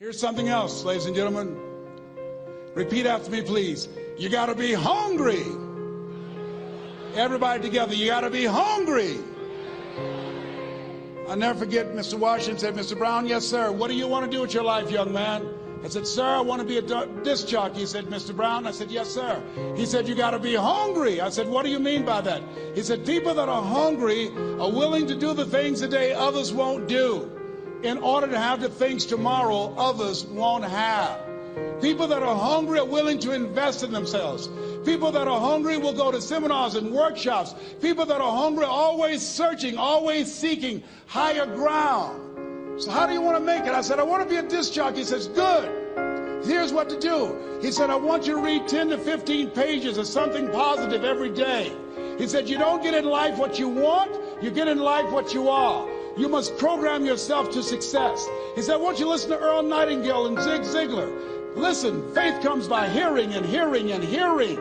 Here's something else, ladies and gentlemen. Repeat after me, please. You got to be hungry. Everybody together, you got to be hungry. I'll never forget Mr. Washington said, Mr. Brown, yes, sir. What do you want to do with your life, young man? I said, sir, I want to be a disc jockey. He said, Mr. Brown? I said, yes, sir. He said, you got to be hungry. I said, what do you mean by that? He said, people that are hungry are willing to do the things today others won't do in order to have the things tomorrow others won't have. People that are hungry are willing to invest in themselves. People that are hungry will go to seminars and workshops. People that are hungry are always searching, always seeking higher ground. So how do you want to make it? I said, I want to be a disc jockey. He says, good. Here's what to do. He said, I want you to read 10 to 15 pages of something positive every day. He said, you don't get in life what you want, you get in life what you are. You must program yourself to success. He said, I want you to listen to Earl Nightingale and Zig Ziglar. Listen, faith comes by hearing and hearing and hearing.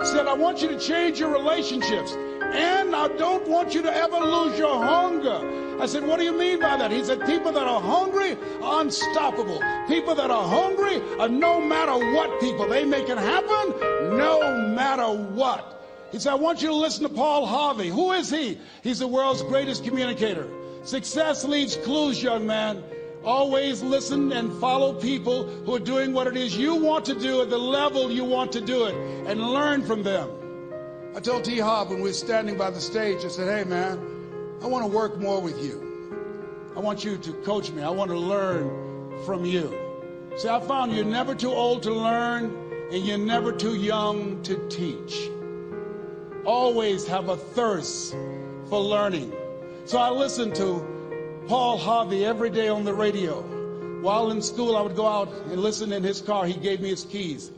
He said, I want you to change your relationships. And I don't want you to ever lose your hunger. I said, what do you mean by that? He said, people that are hungry are unstoppable. People that are hungry are no matter what people. They make it happen no matter what. He said, I want you to listen to Paul Harvey. Who is he? He's the world's greatest communicator. Success leaves clues, young man. Always listen and follow people who are doing what it is you want to do at the level you want to do it and learn from them. I told T. Hobb when we were standing by the stage, I said, hey man, I want to work more with you. I want you to coach me. I want to learn from you. See, I found you're never too old to learn and you're never too young to teach. Always have a thirst for learning. So I listened to Paul Harvey every day on the radio. While in school, I would go out and listen in his car. He gave me his keys.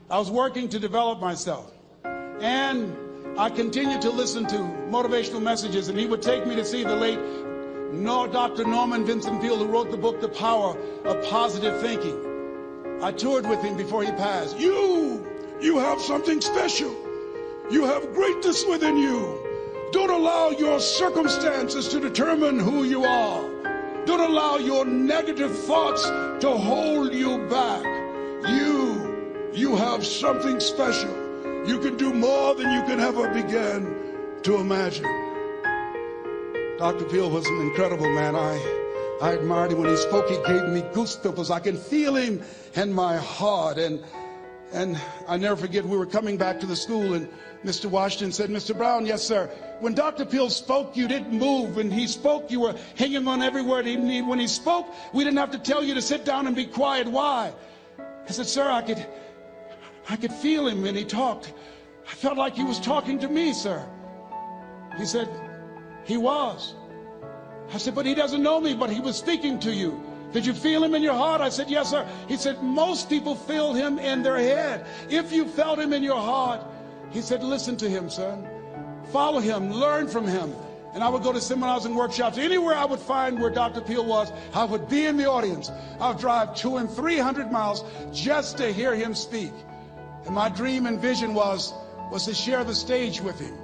I was working to develop myself. And I continued to listen to motivational messages, and he would take me to see the late Dr. Norman Vincent Peale, who wrote the book, The Power of Positive Thinking. I toured with him before he passed. You have something special. You have greatness within you. Don't allow your circumstances to determine who you are. Don't allow your negative thoughts to hold you back. You have something special. You can do more than you can ever begin to imagine. Dr. Peale was an incredible man. I admired him when he spoke. He gave me goosebumps. I can feel him in my heart. And I never forget, we were coming back to the school, and Mr. Washington said, Mr. Brown, yes, sir. When Dr. Peale spoke, you didn't move. When he spoke, you were hanging on every word. When he spoke, we didn't have to tell you to sit down and be quiet. Why? I said, sir, I could feel him when he talked. I felt like he was talking to me, sir. He said, he was. I said, but he doesn't know me, but he was speaking to you. Did you feel him in your heart? I said, yes, sir. He said, most people feel him in their head. If you felt him in your heart, he said, listen to him, son. Follow him, learn from him. And I would go to seminars and workshops. Anywhere I would find where Dr. Peale was, I would be in the audience. I would drive 200 and 300 miles just to hear him speak. And my dream and vision was to share the stage with him.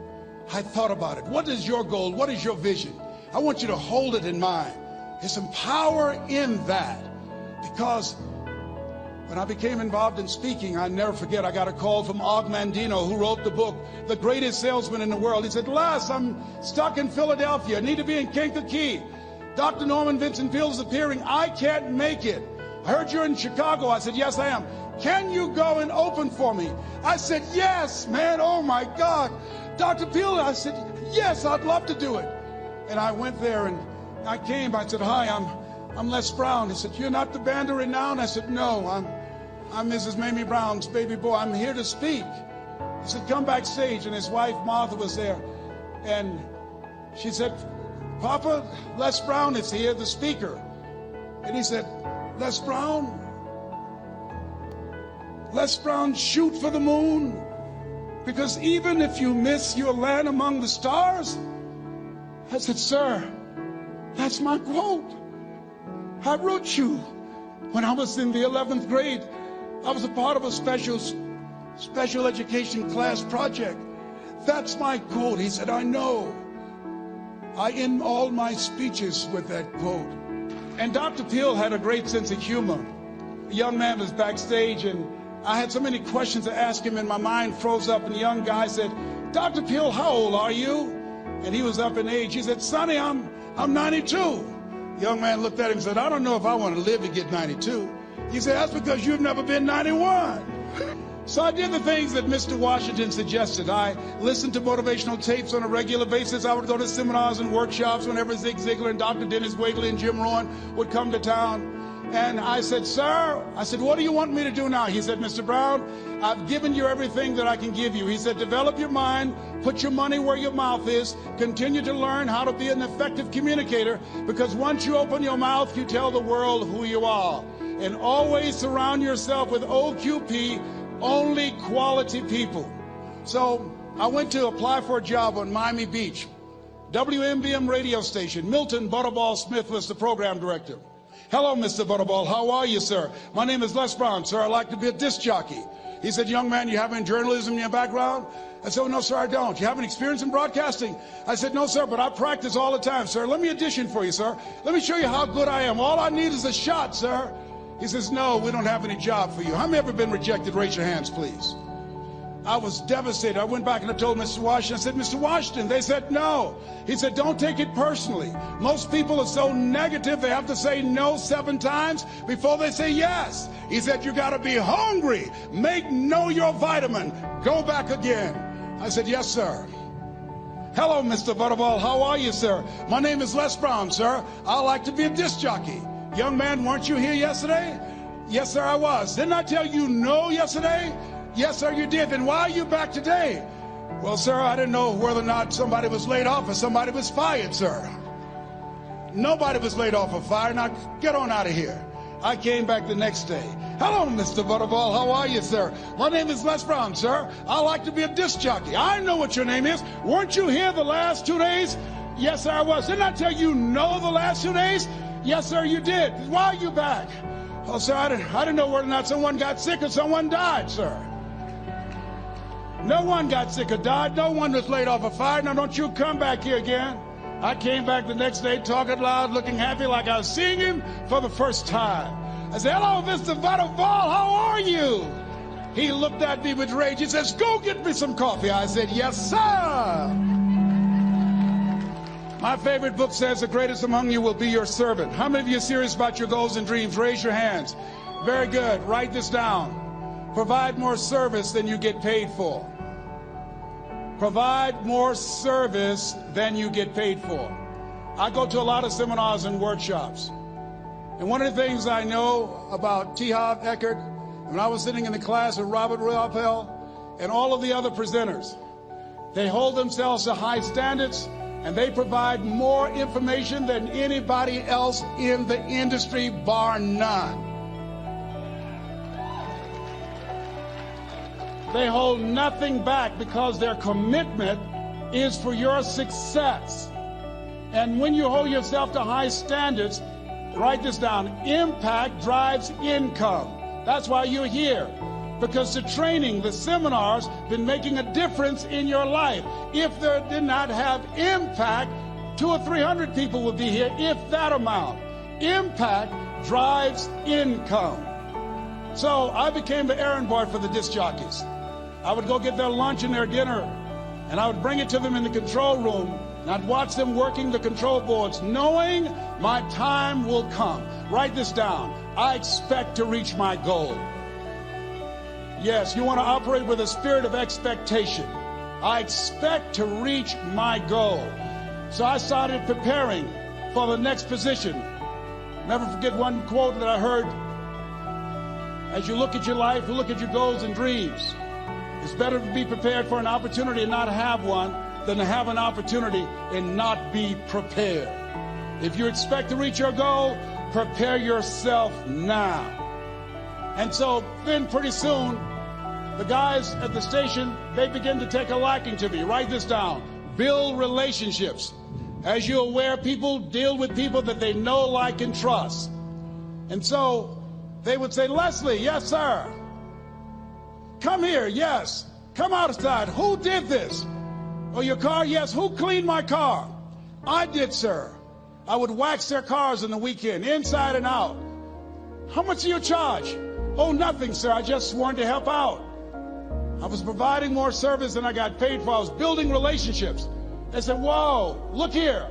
I thought about it. What is your goal? What is your vision? I want you to hold it in mind. There's some power in that. Because when I became involved in speaking, I never forget, I got a call from Og Mandino, who wrote the book, The Greatest Salesman in the World. He said, Les, I'm stuck in Philadelphia. I need to be in Kankakee. Dr. Norman Vincent Peale is appearing. I can't make it. I heard you're in Chicago. I said, yes, I am. Can you go and open for me? I said, yes, man. Oh, my God. Dr. Peale, I said, yes, I'd love to do it. And I went there and I came. I said, hi, I'm Les Brown. He said, you're not the band of renown? I said, no, I'm Mrs. Mamie Brown's baby boy. I'm here to speak. He said, come backstage. And his wife, Martha, was there. And she said, Papa, Les Brown is here, the speaker. And he said, Les Brown, shoot for the moon. Because even if you miss, you'll land among the stars. I said, sir, that's my quote. I wrote you when I was in the 11th grade. I was a part of a special education class project. That's my quote. He said, I know. I end all my speeches with that quote. And Dr. Peale had a great sense of humor. a young man was backstage, and I had so many questions to ask him, and my mind froze up. And the young guy said, "Dr. Peel, how old are you?" And he was up in age. He said, "Sonny, I'm 92. The young man looked at him and said, "I don't know if I want to live to get 92. He said, "That's because you've never been 91. So I did the things that Mr. Washington suggested. I listened to motivational tapes on a regular basis. I would go to seminars and workshops whenever Zig Ziglar and Dr. Dennis Wigley and Jim Rohn would come to town. And I said, "Sir," I said, "what do you want me to do now?" He said, "Mr. Brown, I've given you everything that I can give you." He said, "Develop your mind, put your money where your mouth is, continue to learn how to be an effective communicator, because once you open your mouth, you tell the world who you are. And always surround yourself with OQP, only quality people." So I went to apply for a job on Miami Beach. WMBM radio station. Milton Butterball Smith was the program director. "Hello, Mr. Butterball. How are you, sir? My name is Les Brown, sir. I'd like to be a disc jockey." He said, "Young man, you have any journalism in your background?" I said, "Oh, no, sir, I don't." "You have any experience in broadcasting?" I said, "No, sir, but I practice all the time, sir. Let me audition for you, sir. Let me show you how good I am. All I need is a shot, sir." He says, "No, we don't have any job for you." How many ever been rejected? Raise your hands, please. I was devastated. I went back and I told Mr. Washington, I said, "Mr. Washington," they said no. He said, "Don't take it personally. Most people are so negative, they have to say no 7 times before they say yes." He said, "You got to be hungry. Know your vitamin. Go back again." I said, "Yes, sir." "Hello, Mr. Butterball. How are you, sir? My name is Les Brown, sir. I like to be a disc jockey." "Young man, weren't you here yesterday?" "Yes, sir, I was." "Didn't I tell you no yesterday?" "Yes, sir, you did." "Then why are you back today?" "Well, sir, I didn't know whether or not somebody was laid off or somebody was fired, sir." "Nobody was laid off or fired. Now get on out of here." I came back the next day. "Hello, Mr. Butterball. How are you, sir? My name is Les Brown, sir. I like to be a disc jockey." "I know what your name is. Weren't you here the last 2 days?" "Yes, sir, I was." "Didn't I tell you no the last 2 days?" "Yes, sir, you did." "Why are you back?" "Oh, sir, I didn't know whether or not someone got sick or someone died, sir." "No one got sick or died. No one was laid off or fired. Now don't you come back here again." I came back the next day talking loud, looking happy like I was seeing him for the first time. I said, "Hello, Mr. Butterball. How are you?" He looked at me with rage. He says, "Go get me some coffee." I said, "Yes, sir." My favorite book says, "The greatest among you will be your servant." How many of you are serious about your goals and dreams? Raise your hands. Very good. Write this down. Provide more service than you get paid for. Provide more service than you get paid for. I go to a lot of seminars and workshops. And one of the things I know about T. Harv Eckert, when I was sitting in the class with Robert Ruppel and all of the other presenters, they hold themselves to high standards, and they provide more information than anybody else in the industry, bar none. They hold nothing back because their commitment is for your success. And when you hold yourself to high standards, write this down, impact drives income. That's why you're here. Because the training, the seminars, been making a difference in your life. If they did not have impact, 200 or 300 people would be here, if that amount. Impact drives income. So I became the errand boy for the disc jockeys. I would go get their lunch and their dinner, and I would bring it to them in the control room, and I'd watch them working the control boards, knowing my time will come. Write this down. I expect to reach my goal. Yes, you want to operate with a spirit of expectation. I expect to reach my goal. So I started preparing for the next position. Never forget one quote that I heard. As you look at your life, look at your goals and dreams. It's better to be prepared for an opportunity and not have one than to have an opportunity and not be prepared. If you expect to reach your goal, prepare yourself now. And so then pretty soon, the guys at the station, they begin to take a liking to me. Write this down. Build relationships. As you're aware, people deal with people that they know, like, and trust. And so they would say, "Leslie, yes, sir. Come here, yes. Come outside. Who did this? Oh, your car? Yes. Who cleaned my car? I did, sir." I would wax their cars on the weekend, inside and out. How much do you charge? Oh, nothing, sir. I just wanted to help out. I was providing more service than I got paid for. I was building relationships. They said, whoa, look here.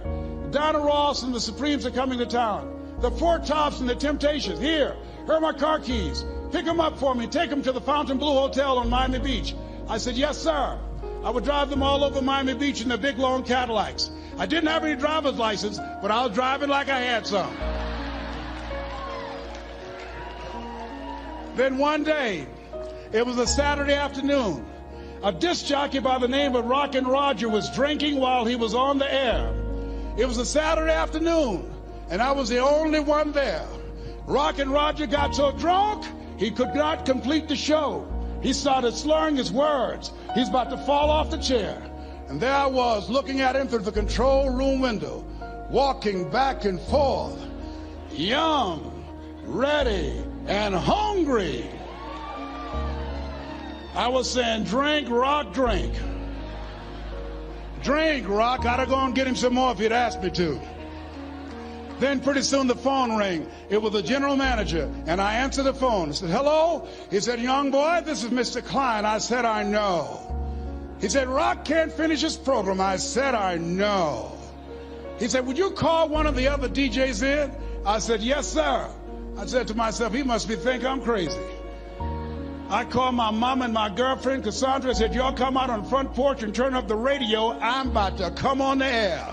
Donna Ross and the Supremes are coming to town. The Four Tops and the Temptations. Here are my car keys. Pick them up for me. Take them to the Fontainebleau Hotel on Miami Beach. I said, yes, sir. I would drive them all over Miami Beach in their big, long Cadillacs. I didn't have any driver's license, but I was driving like I had some. Then one day, it was a Saturday afternoon, a disc jockey by the name of Rockin' Roger was drinking while he was on the air. It was a Saturday afternoon, and I was the only one there. Rockin' Roger got so drunk, he could not complete the show. He started slurring his words. He's about to fall off the chair. And there I was, looking at him through the control room window, walking back and forth, young, ready, and hungry. I was saying, drink, Rock, drink. Drink, Rock. I'd have gone and get him some more if he'd asked me to. Then pretty soon the phone rang. It was the general manager, and I answered the phone. I said, hello? He said, young boy, this is Mr. Klein. I said, I know. He said, Rock can't finish his program. I said, I know. He said, would you call one of the other DJs in? I said, yes, sir. I said to myself, he must think I'm crazy. I called my mom and my girlfriend, Cassandra. I said, y'all come out on the front porch and turn up the radio. I'm about to come on the air.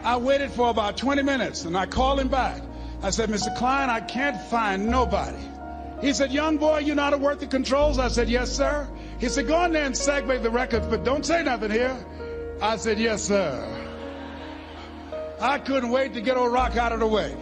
I waited for about 20 minutes, and I called him back. I said, Mr. Klein, I can't find nobody. He said, young boy, you know how to work the controls? I said, yes, sir. He said, go in there and segue the records, but don't say nothing here. I said, yes, sir. I couldn't wait to get old Rock out of the way.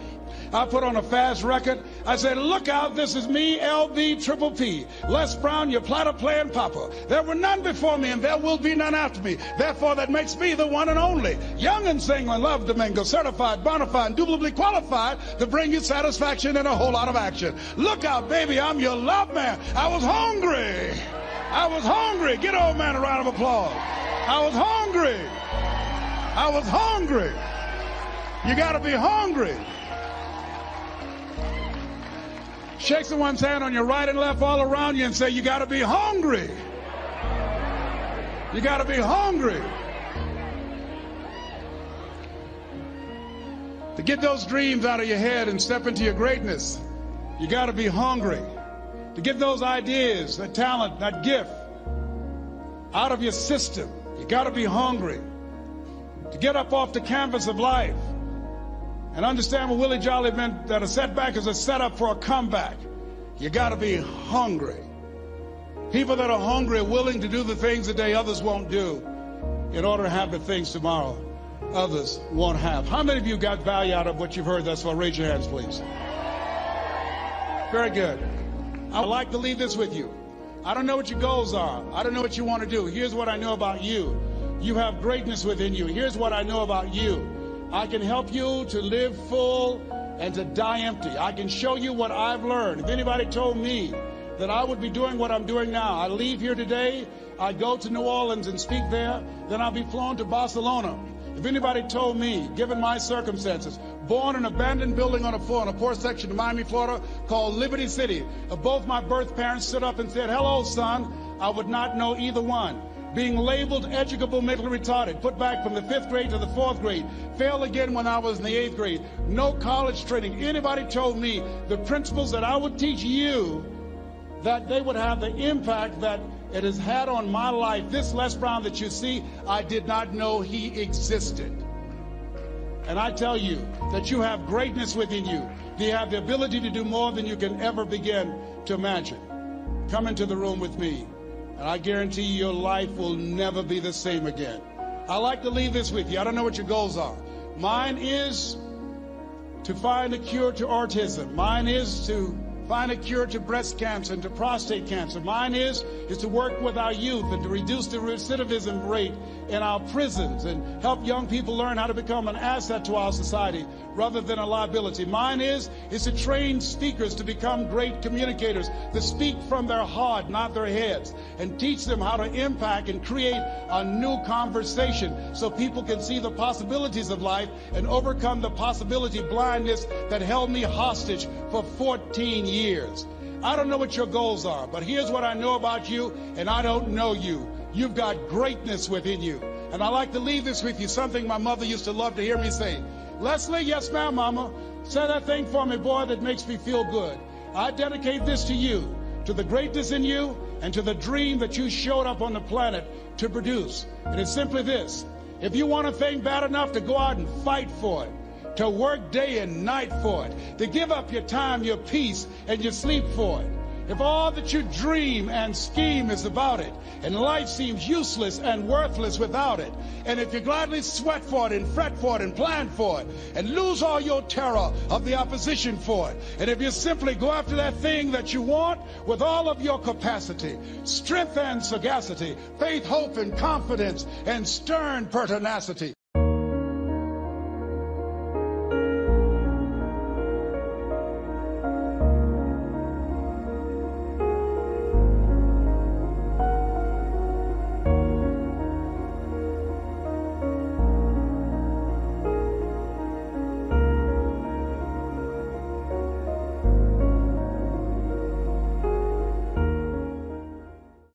I put on a fast record. I said, look out, this is me, LB Triple P. Les Brown, your platter playing papa. There were none before me, and there will be none after me. Therefore, that makes me the one and only. Young and single, love Domingo, certified, bona fide, indubitably qualified to bring you satisfaction and a whole lot of action. Look out, baby, I'm your love man. I was hungry. I was hungry. Get old man a round of applause. I was hungry. I was hungry. You got to be hungry. Shake someone's hand on your right and left all around you and say, you got to be hungry. You got to be hungry. To get those dreams out of your head and step into your greatness, you got to be hungry. To get those ideas, that talent, that gift out of your system, you got to be hungry. To get up off the canvas of life and understand what Willie Jolly meant, that a setback is a setup for a comeback. You got to be hungry. People that are hungry are willing to do the things today others won't do in order to have the things tomorrow others won't have. How many of you got value out of what you've heard thus far? Raise your hands, please. Very good. I would like to leave this with you. I don't know what your goals are. I don't know what you want to do. Here's what I know about you. You have greatness within you. Here's what I know about you. I can help you to live full and to die empty. I can show you what I've learned. If anybody told me that I would be doing what I'm doing now, I leave here today, I go to New Orleans and speak there, then I'll be flown to Barcelona. If anybody told me, given my circumstances, born in an abandoned building on a poor section of Miami, Florida, called Liberty City, if both my birth parents stood up and said, hello, son, I would not know either one. Being labeled educable mentally retarded, put back from the 5th grade to the 4th grade, failed again when I was in the 8th grade, no college training. Anybody told me the principles that I would teach you, that they would have the impact that it has had on my life. This Les Brown that you see, I did not know he existed. And I tell you that you have greatness within you. You have the ability to do more than you can ever begin to imagine. Come into the room with me. And I guarantee you your life will never be the same again. I like to leave this with you. I don't know what your goals are. Mine is to find a cure to autism. Mine is to find a cure to breast cancer and to prostate cancer. Mine is to work with our youth and to reduce the recidivism rate in our prisons and help young people learn how to become an asset to our society rather than a liability. Mine is to train speakers to become great communicators, to speak from their heart, not their heads, and teach them how to impact and create a new conversation so people can see the possibilities of life and overcome the possibility blindness that held me hostage for 14 years. I don't know what your goals are, but here's what I know about you, and I don't know you. You've got greatness within you. And I like to leave this with you, something my mother used to love to hear me say. Leslie, yes ma'am, mama. Say that thing for me, boy, that makes me feel good. I dedicate this to you, to the greatness in you, and to the dream that you showed up on the planet to produce. And it's simply this. If you want a thing bad enough to go out and fight for it, to work day and night for it, to give up your time, your peace, and your sleep for it. If all that you dream and scheme is about it, and life seems useless and worthless without it, and if you gladly sweat for it and fret for it and plan for it, and lose all your terror of the opposition for it, and if you simply go after that thing that you want with all of your capacity, strength and sagacity, faith, hope, and confidence, and stern pertinacity,